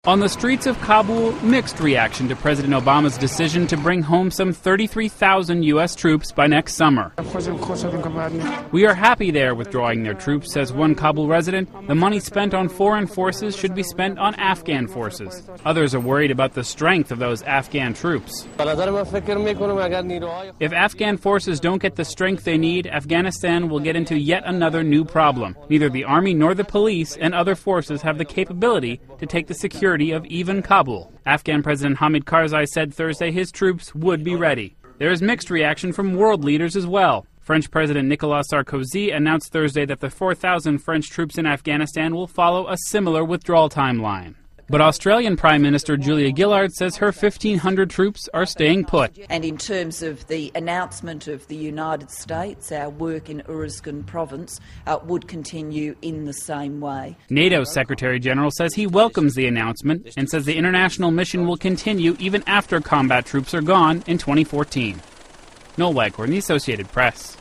On the streets of Kabul, mixed reaction to President Obama's decision to bring home some 33,000 U.S. troops by next summer. We are happy they are withdrawing their troops, says one Kabul resident. The money spent on foreign forces should be spent on Afghan forces. Others are worried about the strength of those Afghan troops. If Afghan forces don't get the strength they need, Afghanistan will get into yet another new problem. Neither the army nor the police and other forces have the capability to take the security of even Kabul. Afghan President Hamid Karzai said Thursday his troops would be ready. There is mixed reaction from world leaders as well. French President Nicolas Sarkozy announced Thursday that the 4,000 French troops in Afghanistan will follow a similar withdrawal timeline. But Australian Prime Minister Julia Gillard says her 1,500 troops are staying put. And in terms of the announcement of the United States, our work in Uruzgan province would continue in the same way. NATO's Secretary General says he welcomes the announcement and says the international mission will continue even after combat troops are gone in 2014. Noel Waghorn, The Associated Press.